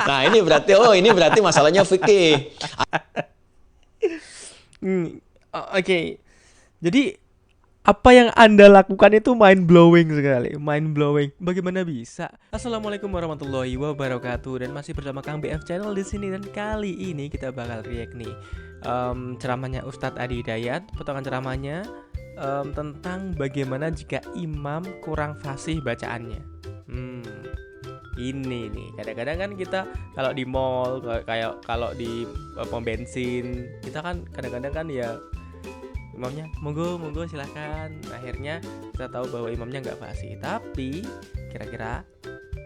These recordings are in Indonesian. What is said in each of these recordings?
Nah, ini berarti masalahnya fikih. Oke. Jadi apa yang Anda lakukan itu mind blowing sekali, mind blowing. Bagaimana bisa? Assalamualaikum warahmatullahi wabarakatuh dan masih bersama Kang BF Channel di sini dan kali ini kita bakal react nih ceramahnya Ustadz Adi Hidayat, potongan ceramahnya tentang bagaimana jika imam kurang fasih bacaannya. Hmm, ini nih kadang-kadang kan kita kalau di mall kayak kalau di pom bensin kita kan kadang-kadang kan ya imamnya monggo monggo silahkan, akhirnya kita tahu bahwa imamnya nggak fasih. Tapi kira-kira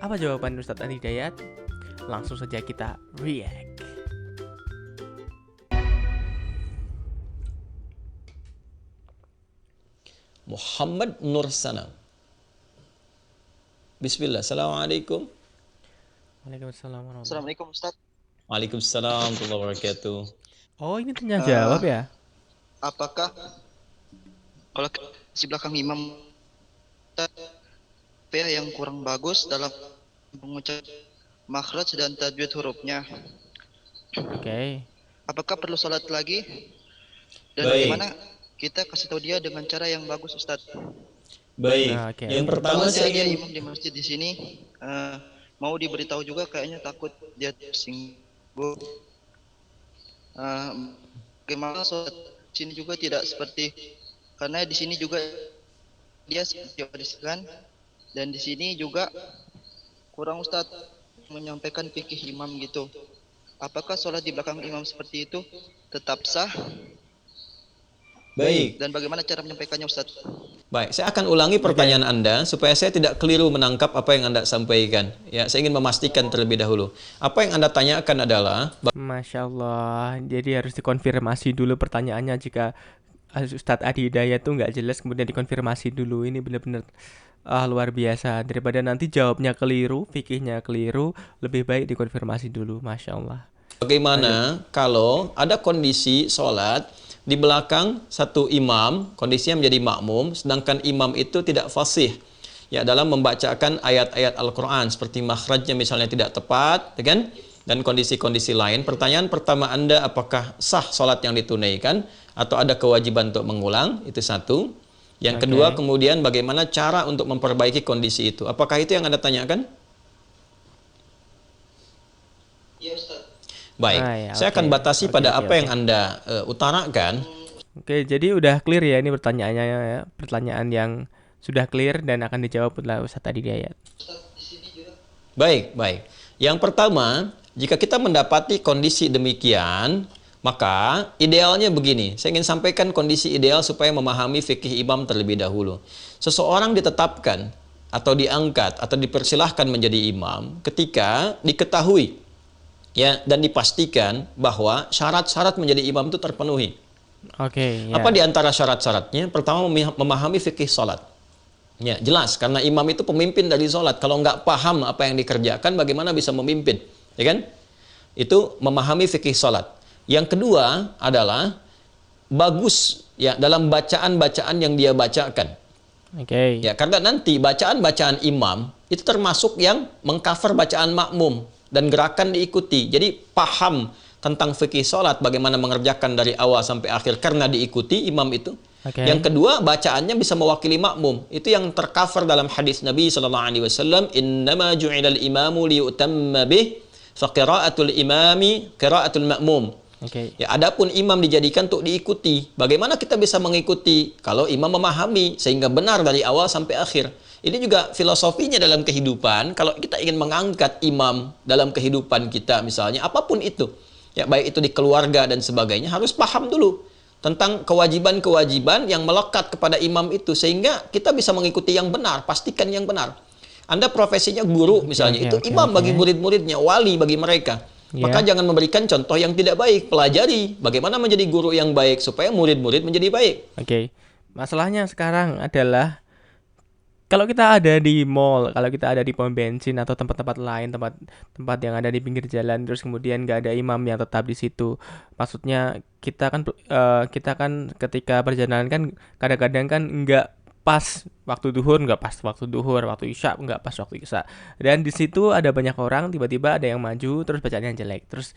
apa jawaban Ustadz Adi Hidayat? Langsung saja kita react. Muhammad Nur Sanam. Bismillah. Assalamualaikum. Waalaikumsalam warahmatullahi. Assalamualaikum Ustaz. Waalaikumsalam warahmatullahi wabarakatuh. Oh, ini tanya Eh, jawab ya. apakah kalau si belakang imam ya yang kurang bagus dalam mengucap makhraj dan tajwid hurufnya, Oke. apakah perlu salat lagi dan Baik, bagaimana kita kasih tahu dia dengan cara yang bagus Ustaz? baik. Nah, oke. Yang pertama Kalau saya dia ingin imam di masjid di sini mau diberitahu juga kayaknya takut dia tersinggung. Eh, Bagaimana salat sini juga tidak seperti, karena di sini juga dia seperti wariskan dan di sini juga kurang Ustadz menyampaikan fikih imam gitu. Apakah sholat di belakang imam seperti itu tetap sah baik. dan bagaimana cara menyampaikannya Ustadz? Baik, saya akan ulangi Oke. pertanyaan Anda supaya saya tidak keliru menangkap apa yang Anda sampaikan. Ya, saya ingin memastikan terlebih dahulu. Apa yang Anda tanyakan adalah Masya Allah. Jadi harus dikonfirmasi dulu pertanyaannya jika Ustadz Adi Hidayat tuh nggak jelas kemudian dikonfirmasi dulu. Ini benar-benar luar biasa. Daripada nanti jawabnya keliru, fikihnya keliru, lebih baik dikonfirmasi dulu. Masya Allah. Lanjut. bagaimana kalau ada kondisi sholat di belakang satu imam, kondisinya menjadi makmum, sedangkan imam itu tidak fasih ya dalam membacakan ayat-ayat Al-Quran seperti makhrajnya misalnya tidak tepat, ya kan? Dan kondisi-kondisi lain. Pertanyaan pertama Anda, apakah sah sholat yang ditunaikan atau ada kewajiban untuk mengulang? Itu satu. Yang kedua, Oke. kemudian bagaimana cara untuk memperbaiki kondisi itu? Apakah itu yang Anda tanyakan? Ya Ustadz. Baik, Ah ya, saya oke. akan batasi Oke, pada oke, apa oke. yang Anda utarakan. Oke, jadi udah clear ya ini pertanyaannya ya. Pertanyaan yang sudah clear dan akan dijawab oleh Ustadz Adi Hidayat. Baik, baik. Yang pertama, jika kita mendapati kondisi demikian, maka idealnya begini. Saya ingin sampaikan kondisi ideal supaya memahami fikih imam terlebih dahulu. Seseorang ditetapkan atau diangkat atau dipersilahkan menjadi imam ketika diketahui ya dan dipastikan bahwa syarat-syarat menjadi imam itu terpenuhi. Oke, Apa di ya. antara syarat-syaratnya? Pertama, memahami fikih salat. Ya, jelas karena imam itu pemimpin dari sholat. Kalau nggak paham apa yang dikerjakan, bagaimana bisa memimpin? Ya kan? Itu memahami fikih sholat. Yang kedua adalah bagus ya dalam bacaan-bacaan yang dia bacakan. Oke. Ya, karena nanti bacaan-bacaan imam itu termasuk yang mengcover bacaan makmum dan gerakan diikuti. Jadi paham tentang fikih sholat, bagaimana mengerjakan dari awal sampai akhir karena diikuti imam itu. Yang Oke. kedua, bacaannya bisa mewakili makmum. Itu yang tercover dalam hadis Nabi sallallahu alaihi wasallam, "Innama ju'ilal imamu liyutamma bih, fa qira'atul imami qira'atul ma'mum." Oke. Ya, adapun imam dijadikan untuk diikuti. Bagaimana kita bisa mengikuti? Kalau imam memahami sehingga benar dari awal sampai akhir. Ini juga filosofinya dalam kehidupan. Kalau kita ingin mengangkat imam dalam kehidupan kita misalnya, apapun itu. Ya, baik itu di keluarga dan sebagainya, harus paham dulu tentang kewajiban-kewajiban yang melekat kepada imam itu sehingga kita bisa mengikuti yang benar, pastikan yang benar. Anda profesinya guru Oke, misalnya, oke, itu oke, imam oke. bagi murid-muridnya, wali bagi mereka. Maka Ya. jangan memberikan contoh yang tidak baik, pelajari bagaimana menjadi guru yang baik supaya murid-murid menjadi baik. Oke. Masalahnya sekarang adalah kalau kita ada di mall, kalau kita ada di pom bensin atau tempat-tempat lain, tempat-tempat yang ada di pinggir jalan, terus kemudian nggak ada imam yang tetap di situ. Maksudnya kita kan ketika perjalanan kan kadang-kadang kan nggak pas waktu duhur nggak pas waktu duhur, waktu isya nggak pas waktu isya. Dan di situ ada banyak orang, tiba-tiba ada yang maju terus bacaannya jelek. Terus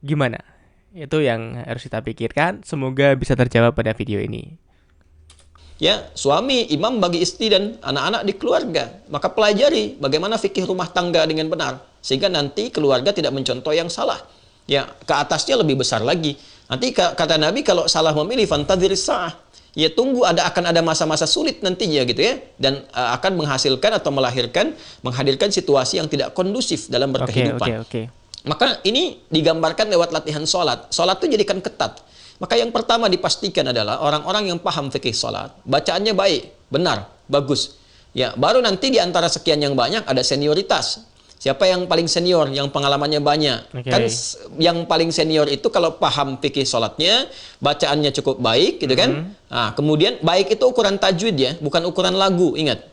gimana? Itu yang harus kita pikirkan. Semoga bisa terjawab pada video ini. Ya, suami imam bagi istri dan anak-anak di keluarga. Maka pelajari bagaimana fikih rumah tangga dengan benar, sehingga nanti keluarga tidak mencontoh yang salah. Ya, ke atasnya lebih besar lagi. Nanti kata Nabi, kalau salah memilih fantadhir sa'ah. Ya, tunggu akan ada masa-masa sulit nantinya gitu ya, dan akan menghasilkan atau menghadirkan situasi yang tidak kondusif dalam berkehidupan. Oke. Maka ini digambarkan lewat latihan sholat. Sholat itu jadikan ketat. Maka yang pertama dipastikan adalah orang-orang yang paham fikih sholat, bacaannya baik, benar, bagus. Ya, baru nanti di antara sekian yang banyak ada senioritas. Siapa yang paling senior, yang pengalamannya banyak. Oke. Kan yang paling senior itu kalau paham fikih sholatnya, bacaannya cukup baik gitu kan. Nah, kemudian baik itu ukuran tajwid ya, bukan ukuran lagu, ingat.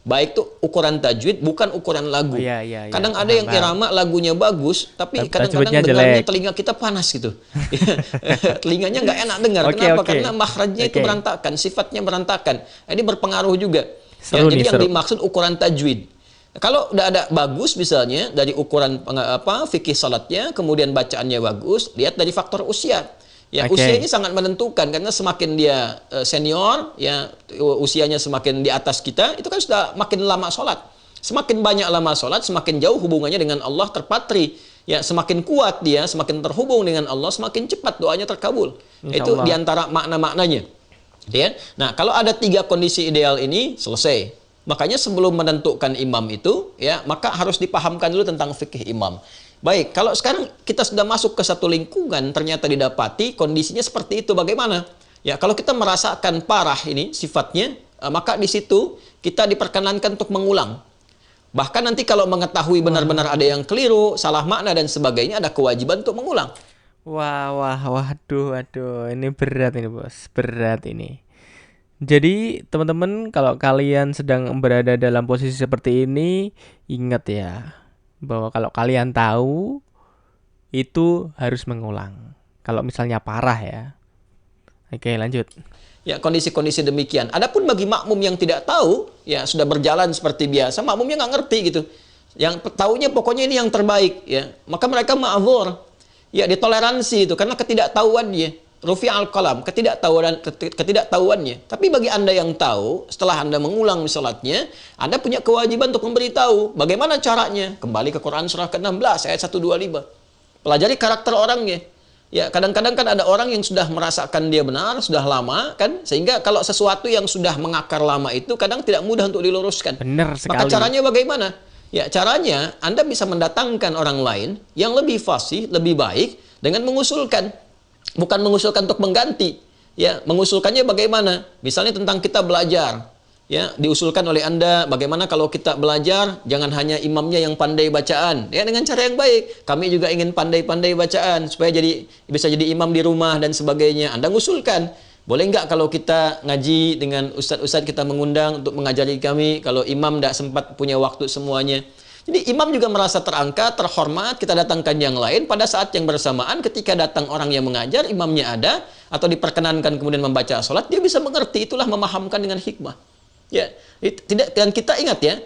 Baik itu ukuran tajwid, bukan ukuran lagu. Oh, iya. Kadang ada yang Paham. irama lagunya bagus, tapi kadang-kadang Tajwidnya dengarnya jelek. telinga kita panas gitu. Telinganya nggak enak dengar. Oke, Kenapa? oke. Karena makhrajnya itu Oke. berantakan, sifatnya berantakan. Ini berpengaruh juga. Seru nih, Jadi yang seru. dimaksud ukuran tajwid. Kalau udah ada bagus misalnya dari ukuran fikih salatnya, kemudian bacaannya bagus, lihat dari faktor usia. Ya, Oke. usia ini sangat menentukan karena semakin dia senior, ya usianya semakin di atas kita, itu kan sudah makin lama sholat. Semakin banyak lama sholat, semakin jauh hubungannya dengan Allah terpatri. Ya, semakin kuat dia, semakin terhubung dengan Allah, semakin cepat doanya terkabul. Insya Itu Allah. diantara makna-maknanya. Ya. Nah, kalau ada 3 kondisi ideal ini, selesai. Makanya sebelum menentukan imam itu, ya, maka harus dipahamkan dulu tentang fikih imam. Baik, kalau sekarang kita sudah masuk ke satu lingkungan, ternyata didapati kondisinya seperti itu, bagaimana? Ya, kalau kita merasakan parah ini sifatnya, maka di situ kita diperkenankan untuk mengulang. Bahkan nanti kalau mengetahui benar-benar ada yang keliru, salah makna dan sebagainya, ada kewajiban untuk mengulang. Waduh, ini berat ini bos, berat ini. Jadi teman-teman kalau kalian sedang berada dalam posisi seperti ini, ingat ya, bahwa kalau kalian tahu, itu harus mengulang. Kalau misalnya parah ya. Oke lanjut. Ya, kondisi-kondisi demikian. Adapun bagi makmum yang tidak tahu, ya sudah berjalan seperti biasa, makmumnya nggak ngerti gitu. Yang taunya pokoknya ini yang terbaik, ya. Maka mereka ma'dzur. Ya, ditoleransi itu karena ketidaktahuannya. Rufi'al qalam, ketidaktahuannya. Tapi bagi Anda yang tahu, setelah Anda mengulang salatnya, Anda punya kewajiban untuk memberitahu bagaimana caranya. Kembali ke Quran surah ke-16 ayat 125. Pelajari karakter orangnya. Ya, kadang-kadang kan ada orang yang sudah merasakan dia benar, sudah lama kan, sehingga kalau sesuatu yang sudah mengakar lama itu kadang tidak mudah untuk diluruskan. Benar sekali. Maka caranya bagaimana? Ya, caranya Anda bisa mendatangkan orang lain yang lebih fasih, lebih baik dengan mengusulkan. Bukan mengusulkan untuk mengganti. Ya, mengusulkannya bagaimana? Misalnya tentang kita belajar. Ya, diusulkan oleh Anda bagaimana kalau kita belajar jangan hanya imamnya yang pandai bacaan, ya dengan cara yang baik. Kami juga ingin pandai-pandai bacaan supaya bisa jadi imam di rumah dan sebagainya. Anda ngusulkan, boleh nggak kalau kita ngaji dengan ustadz-ustadz kita mengundang untuk mengajari kami kalau imam tidak sempat punya waktu semuanya. Jadi imam juga merasa terangkat, terhormat, kita datangkan yang lain pada saat yang bersamaan ketika datang orang yang mengajar, imamnya ada atau diperkenankan kemudian membaca sholat, dia bisa mengerti, itulah memahamkan dengan hikmah. Ya, tidak, dan kita ingat ya,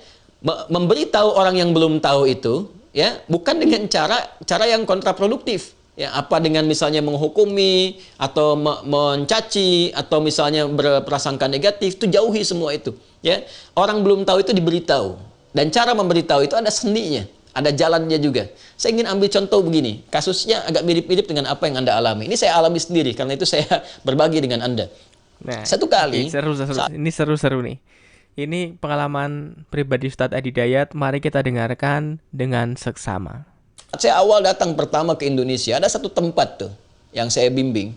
memberitahu orang yang belum tahu itu ya bukan dengan cara yang kontraproduktif. Ya, apa dengan misalnya menghukumi atau mencaci atau misalnya berprasangka negatif, itu jauhi semua itu. Ya, orang belum tahu itu diberitahu. Dan cara memberitahu itu ada sendinya, ada jalannya juga. Saya ingin ambil contoh begini, kasusnya agak mirip-mirip dengan apa yang Anda alami. Ini saya alami sendiri, karena itu saya berbagi dengan Anda. Nah, Satu kali, seru. Ini seru nih. Ini pengalaman pribadi Ustadz Adi Dayat, mari kita dengarkan dengan seksama. saya awal datang pertama ke Indonesia, ada satu tempat tuh yang saya bimbing.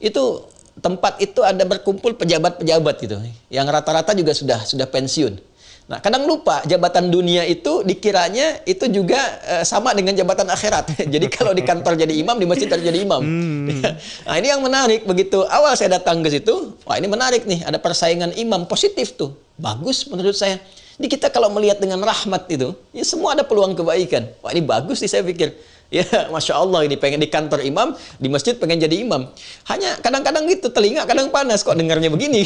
Itu tempat itu ada berkumpul pejabat-pejabat gitu, yang rata-rata juga sudah pensiun. Nah, kadang lupa jabatan dunia itu dikiranya itu juga sama dengan jabatan akhirat. Jadi kalau di kantor jadi imam, di masjid harus jadi imam. Nah, ini yang menarik. Begitu awal saya datang ke situ, wah ini menarik nih, ada persaingan imam positif tuh. Bagus menurut saya. Ini kita kalau melihat dengan rahmat itu, ya semua ada peluang kebaikan. Wah ini bagus nih saya pikir. Ya, Masya Allah ini pengen di kantor imam, di masjid pengen jadi imam. Hanya kadang-kadang gitu, telinga kadang panas kok dengarnya begini.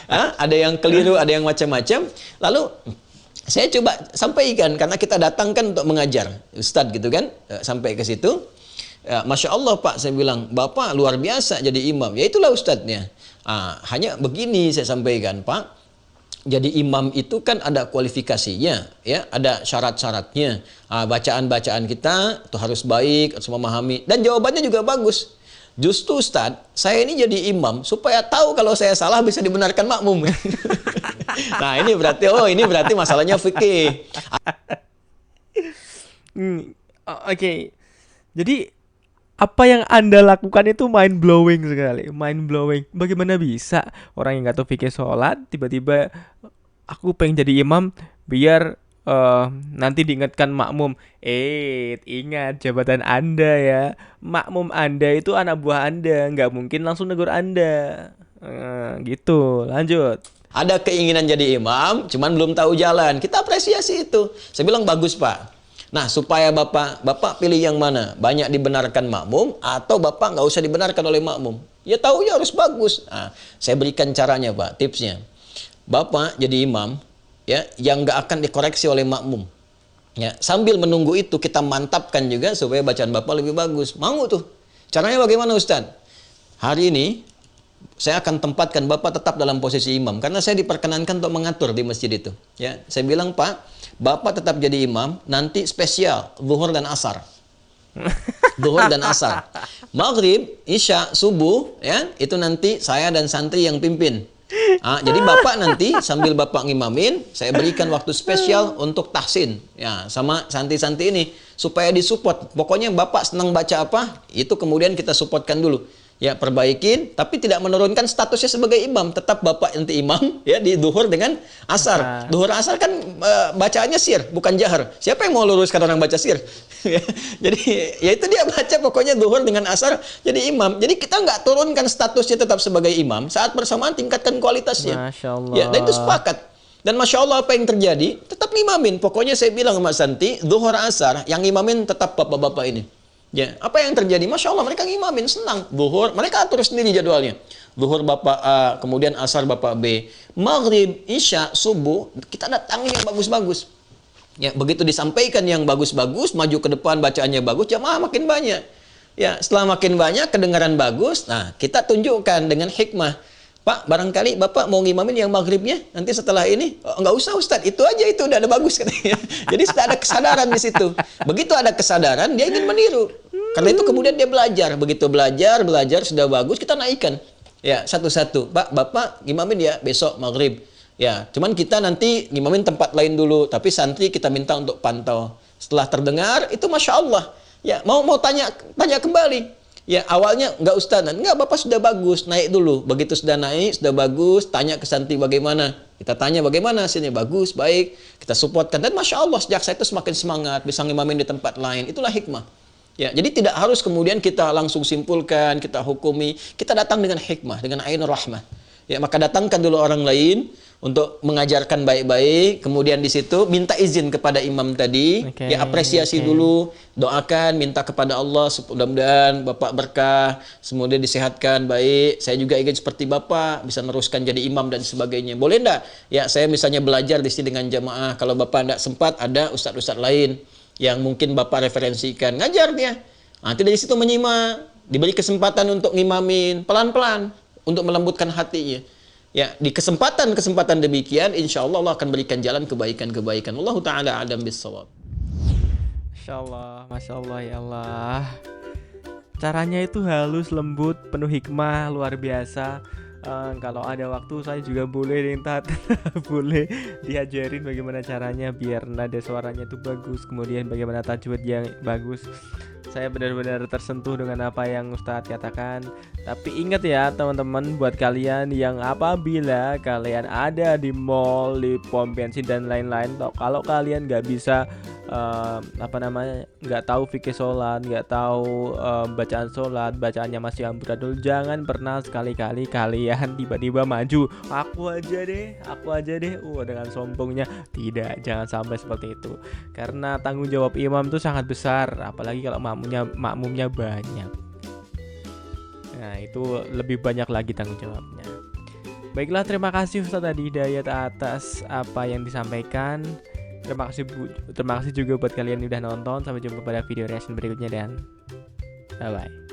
Ada yang keliru, ada yang macam-macam. Lalu saya coba sampaikan, karena kita datangkan untuk mengajar. Ustadz gitu kan, sampai ke situ. Ya, Masya Allah Pak, saya bilang, Bapak luar biasa jadi imam. Ya itulah Ustadznya. Hanya begini saya sampaikan, Pak. Jadi imam itu kan ada kualifikasinya, ya, ada syarat-syaratnya. Bacaan-bacaan kita itu harus baik, harus memahami, dan jawabannya juga bagus. Justru Ustadz, saya ini jadi imam supaya tahu kalau saya salah bisa dibenarkan makmum. Nah ini berarti masalahnya fikih. Oke. Jadi apa yang Anda lakukan itu mind blowing sekali, mind blowing. Bagaimana bisa orang yang nggak tahu fikih sholat tiba-tiba aku pengen jadi imam biar nanti diingatkan makmum. Ingat jabatan Anda ya. Makmum Anda itu anak buah Anda, nggak mungkin langsung negur Anda. Gitu. Lanjut. Ada keinginan jadi imam, cuman belum tahu jalan. Kita apresiasi itu. Saya bilang bagus Pak. Nah, supaya Bapak pilih yang mana? Banyak dibenarkan makmum atau Bapak nggak usah dibenarkan oleh makmum? Ya tahunya harus bagus. Saya berikan caranya Pak, tipsnya. Bapak jadi imam, ya, yang nggak akan dikoreksi oleh makmum. Ya, sambil menunggu itu kita mantapkan juga supaya bacaan Bapak lebih bagus. Mau tuh. Caranya bagaimana Ustadz? Hari ini saya akan tempatkan Bapak tetap dalam posisi imam karena saya diperkenankan untuk mengatur di masjid itu. Ya, saya bilang Pak, Bapak tetap jadi imam, nanti spesial zuhur dan asar. Zuhur dan asar. Maghrib, isya, subuh, ya, itu nanti saya dan santri yang pimpin. Jadi Bapak nanti sambil Bapak ngimamin, saya berikan waktu spesial untuk tahsin, ya, sama santri-santri ini supaya disupport. Pokoknya Bapak senang baca apa, itu kemudian kita supportkan dulu. Ya, perbaikin, tapi tidak menurunkan statusnya sebagai imam. Tetap Bapak nanti imam, ya, di duhur dengan asar. Duhur asar kan bacaannya sir, bukan jahar. Siapa yang mau luruskan orang baca sir? Jadi, ya itu dia baca pokoknya duhur dengan asar jadi imam. Jadi kita nggak turunkan statusnya tetap sebagai imam, saat bersamaan tingkatkan kualitasnya. Masya Allah. Ya, dan itu sepakat. Dan Masya Allah apa yang terjadi? Tetap ngimamin. Pokoknya saya bilang sama Santi, duhur asar, yang ngimamin tetap bapak-bapak ini. Ya, apa yang terjadi? Masya Allah, mereka ngimamin, senang. Zuhur, mereka atur sendiri jadwalnya. Zuhur Bapak A, kemudian asar Bapak B. Maghrib, isya, subuh, kita datangin yang bagus-bagus. Ya, begitu disampaikan yang bagus-bagus, maju ke depan, bacaannya bagus, jamaah makin banyak. Ya, setelah makin banyak, kedengaran bagus, nah, kita tunjukkan dengan hikmah. Pak, barangkali Bapak mau ngimamin yang maghribnya, nanti setelah ini, nggak usah Ustadz, itu aja, itu udah ada bagus katanya. Jadi sudah ada kesadaran di situ. Begitu ada kesadaran, dia ingin meniru. Karena itu kemudian dia belajar. Begitu belajar, sudah bagus, kita naikkan. Ya, satu-satu. Pak, Bapak ngimamin ya besok maghrib. Ya, cuman kita nanti ngimamin tempat lain dulu, tapi santri kita minta untuk pantau. Setelah terdengar, itu Masya Allah. Ya, mau tanya kembali. Ya, awalnya enggak Ustaz, enggak Bapak sudah bagus, naik dulu. Begitu sudah naik, sudah bagus, tanya ke santri bagaimana. Kita tanya bagaimana hasilnya, bagus, baik. Kita supportkan. Dan Masya Allah, sejak saya itu semakin semangat, bisa ngimamin di tempat lain. Itulah hikmah. Ya, jadi tidak harus kemudian kita langsung simpulkan, kita hukumi. Kita datang dengan hikmah, dengan ainur rahmah. Ya, maka datangkan dulu orang lain untuk mengajarkan baik-baik, kemudian di situ minta izin kepada imam tadi, ya apresiasi dulu, doakan, minta kepada Allah mudah-mudahan Bapak berkah, semoga disehatkan baik. Saya juga ingin seperti Bapak bisa meneruskan jadi imam dan sebagainya. Boleh enggak? Ya, saya misalnya belajar di sini dengan jamaah. Kalau Bapak enggak sempat, ada ustadz-ustadz lain yang mungkin Bapak referensikan, ngajar dia. Nanti dari situ menyimak, diberi kesempatan untuk ngimamin pelan-pelan untuk melembutkan hatinya. Ya, di kesempatan demikian, insya Allah Allah akan berikan jalan kebaikan-kebaikan. Wallahu ta'ala a'lam bissawab. Masya Allah, ya Allah. Caranya itu halus, lembut, penuh hikmah, luar biasa. Kalau ada waktu saya juga boleh boleh diajarin bagaimana caranya biar nada suaranya itu bagus, kemudian bagaimana tajwid yang bagus. Saya benar-benar tersentuh dengan apa yang Ustadz katakan. Tapi ingat ya teman-teman, buat kalian yang apabila kalian ada di mall, di pom bensin dan lain-lain, kalau kalian nggak bisa nggak tahu fikih sholat, nggak tahu bacaan sholat, bacaannya masih amburadul, jangan pernah sekali-kali kalian tiba-tiba maju, aku aja deh, dengan sombongnya. Tidak, jangan sampai seperti itu, karena tanggung jawab imam itu sangat besar, apalagi kalau makmumnya banyak. Nah, itu lebih banyak lagi tanggung jawabnya. Baiklah, terima kasih Ustadz Adi Hidayat atas apa yang disampaikan. Terima kasih juga buat kalian yang udah nonton. Sampai jumpa pada video reaction berikutnya dan bye-bye.